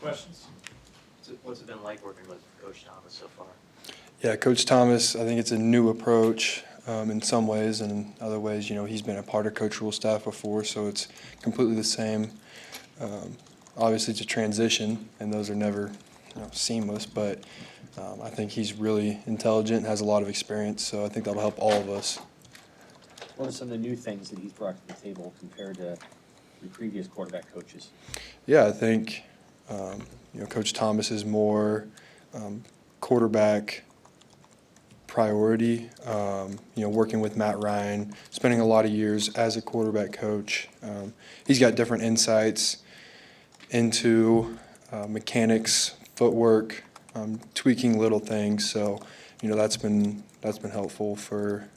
questions? What's it been like working with Coach Thomas so far? Yeah, Coach Thomas, I think it's a new approach in some ways, and in other ways, he's been a part of Coach Rule's staff before, so it's completely the same. Obviously, it's a transition, and those are never seamless, but I think he's really intelligent, has a lot of experience, so I think that'll help all of us. What are some of the new things that he's brought to the table compared to your previous quarterback coaches? Yeah, I think Coach Thomas is more quarterback priority. Working with Matt Ryan, spending a lot of years as a quarterback coach. He's got different insights into mechanics, footwork, tweaking little things. So, that's been helpful for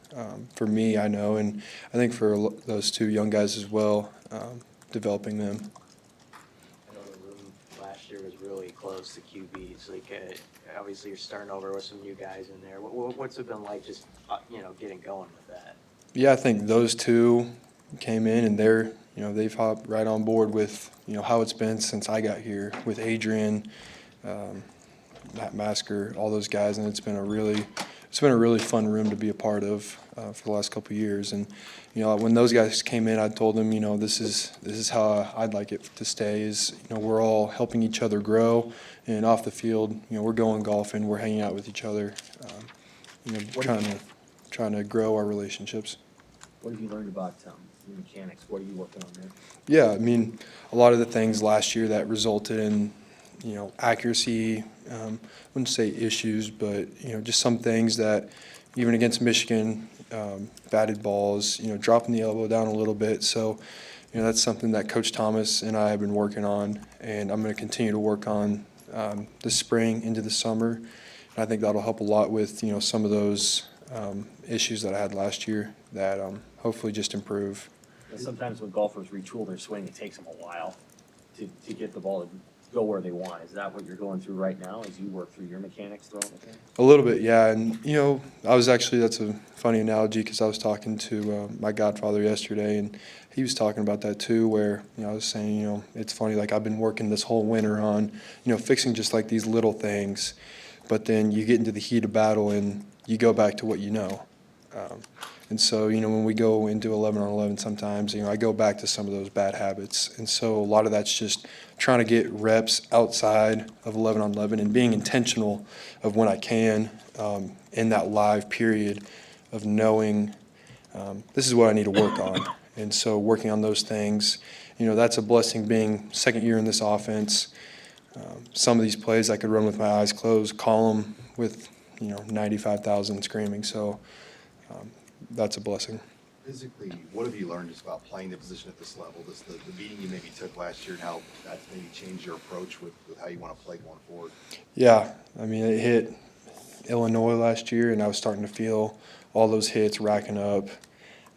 me, I know, and I think for those two young guys as well, developing them. I know the room last year was really close to QBs. Obviously, you're starting over with some new guys in there. What's it been like just getting going with that? Yeah, I think those two came in and they've hopped right on board with how it's been since I got here with Adrian, Matt Masker, all those guys, and it's been a really fun room to be a part of for the last couple of years. And when those guys came in, I told them this is how I'd like it to stay. Is we're all helping each other grow, and off the field we're going golfing, we're hanging out with each other, trying to grow our relationships. What have you learned about your mechanics? What are you working on there? Yeah, I mean, a lot of the things last year that resulted in, accuracy, I wouldn't say issues, but, just some things that even against Michigan, batted balls, dropping the elbow down a little bit. So, that's something that Coach Thomas and I have been working on, and I'm going to continue to work on this spring into the summer. And I think that'll help a lot with, some of those issues that I had last year that hopefully just improve. Sometimes when golfers retool their swing, it takes them a while to get the ball to go where they want. Is that what you're going through right now as you work through your mechanics throwing the thing? A little bit, yeah. And, that's a funny analogy because I was talking to my godfather yesterday, and he was talking about that too, where, I was saying, it's funny, like I've been working this whole winter on, fixing just like these little things, but then you get into the heat of battle and you go back to what you know. And so, when we go into 11-on-11 sometimes, I go back to some of those bad habits. And so a lot of that's just trying to get reps outside of 11-on-11 and being intentional of when I can in that live period of knowing this is what I need to work on. And so working on those things, that's a blessing being second year in this offense. Some of these plays I could run with my eyes closed, call them with, 95,000 screaming. So that's a blessing. Physically, what have you learned just about playing the position at this level? The beating you maybe took last year and how that's maybe changed your approach with how you want to play going forward? Yeah, I mean, it hit Illinois last year, and I was starting to feel all those hits racking up.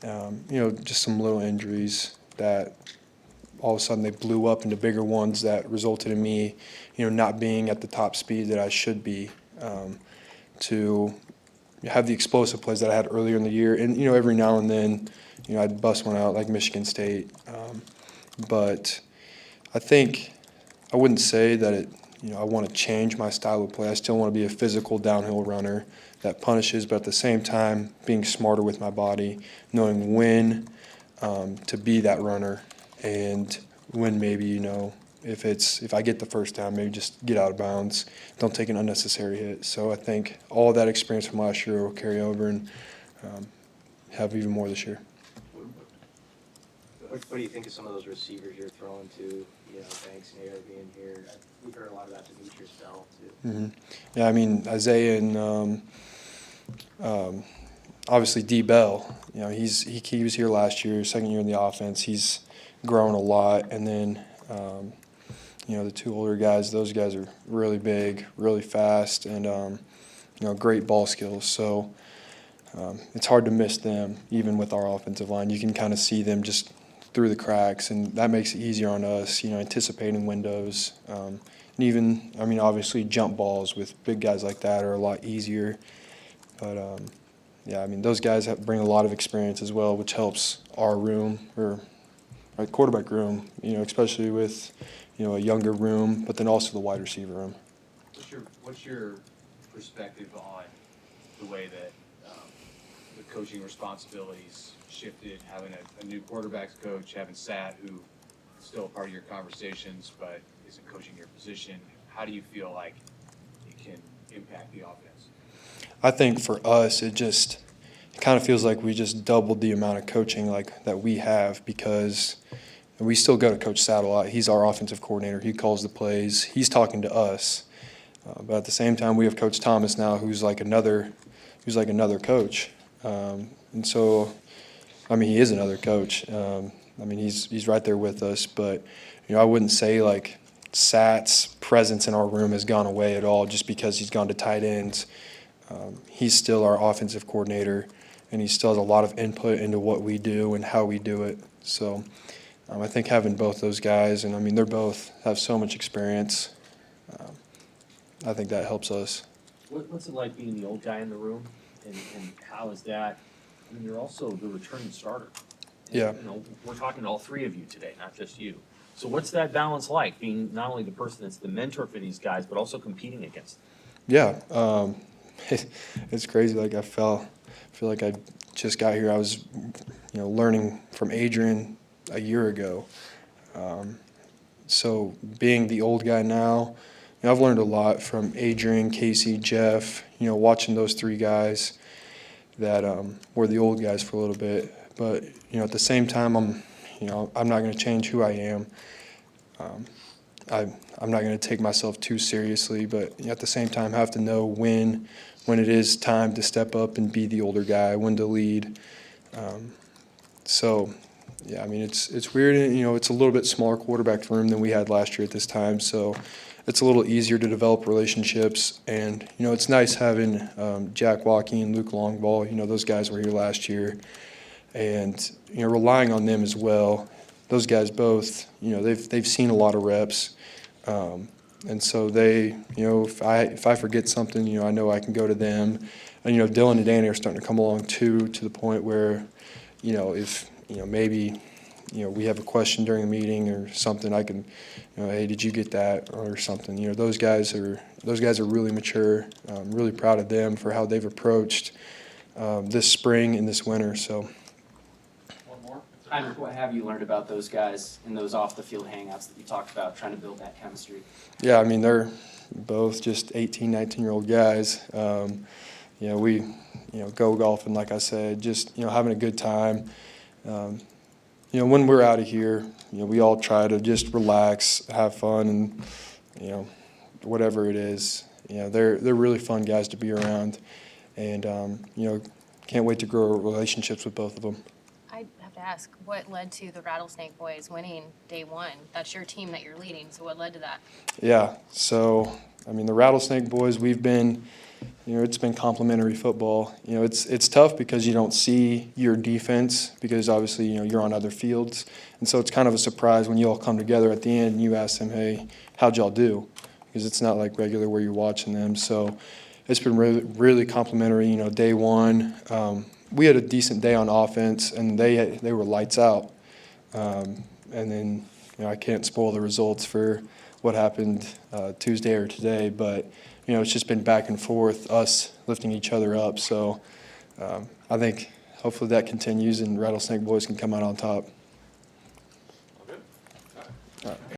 Just some little injuries that all of a sudden they blew up into bigger ones that resulted in me, not being at the top speed that I should be to have the explosive plays that I had earlier in the year. And, every now and then, I'd bust one out like Michigan State. But I think I wouldn't say that I want to change my style of play. I still want to be a physical downhill runner that punishes, but at the same time being smarter with my body, knowing when to be that runner and when maybe, if I get the first down, maybe just get out of bounds, don't take an unnecessary hit. So I think all of that experience from last year will carry over and have even more this year. What do you think of some of those receivers you're throwing to, Banks and Air being here? We've heard a lot about Demetrius Bell, too. Mm-hmm. Yeah, I mean, Isaiah and obviously D. Bell, he was here last year, second year in the offense. He's grown a lot. And then, the two older guys, those guys are really big, really fast, and, great ball skills. So it's hard to miss them, even with our offensive line. You can kind of see them just through the cracks, and that makes it easier on us, anticipating windows. And even, obviously jump balls with big guys like that are a lot easier. But, those guys bring a lot of experience as well, which helps our room, or our quarterback room, especially with, a younger room, but then also the wide receiver room. What's your perspective on the way that the coaching responsibilities shifted, having a new quarterbacks coach, having Sat, who is still a part of your conversations but isn't coaching your position? How do you feel like it can impact the offense? I think for us, it kind of feels like we just doubled the amount of coaching that we have, because we still go to Coach Sat a lot. He's our offensive coordinator. He calls the plays. He's talking to us. But at the same time, we have Coach Thomas now, who's like another coach. And so, I mean, he is another coach. I mean, he's right there with us. But I wouldn't say like Sat's presence in our room has gone away at all just because he's gone to tight ends. He's still our offensive coordinator, and he still has a lot of input into what we do and how we do it. So I think having both those guys, and I mean, they're both have so much experience. I think that helps us. What's it like being the old guy in the room, and how is that? I mean, you're also the returning starter. And, Yeah. We're talking to all three of you today, not just you. So what's that balance like, being not only the person that's the mentor for these guys, but also competing against them? Yeah, it's crazy. Like I feel like I just got here. I was, learning from Adrian a year ago. So being the old guy now, I've learned a lot from Adrian, Casey, Jeff. Watching those three guys that were the old guys for a little bit. But at the same time, I'm not going to change who I am. I'm not going to take myself too seriously, but at the same time, I have to know when it is time to step up and be the older guy, when to lead. So, yeah, I mean, it's weird. It's a little bit smaller quarterback room than we had last year at this time, so it's a little easier to develop relationships. And it's nice having Jack Walkie and Luke Longball. Those guys were here last year, and relying on them as well. Those guys both, they've seen a lot of reps. And so they, if I forget something, I know I can go to them. And, Dylan and Danny are starting to come along too, to the point where, if, maybe, we have a question during a meeting or something, I can, hey, did you get that or something? Those guys are really mature. I'm really proud of them for how they've approached this spring and this winter. So. Heinrich, what have you learned about those guys in those off-the-field hangouts that you talked about, trying to build that chemistry? Yeah, I mean, they're both just 18, 19-year-old guys. We, go golfing, like I said, just, having a good time. When we're out of here, we all try to just relax, have fun, and, whatever it is. They're really fun guys to be around. And, can't wait to grow relationships with both of them. I have to ask, what led to the Rattlesnake Boys winning day one? That's your team that you're leading, so what led to that? Yeah, so, I mean, the Rattlesnake Boys, we've been, it's been complimentary football. It's tough because you don't see your defense because obviously, you're on other fields. And so it's kind of a surprise when you all come together at the end and you ask them, hey, how'd y'all do? Because it's not like regular where you're watching them. So it's been really, really complimentary. Day one, we had a decent day on offense, and they were lights out. And then, I can't spoil the results for what happened Tuesday or today, but, it's just been back and forth, us lifting each other up. So I think hopefully that continues and Rattlesnake Boys can come out on top.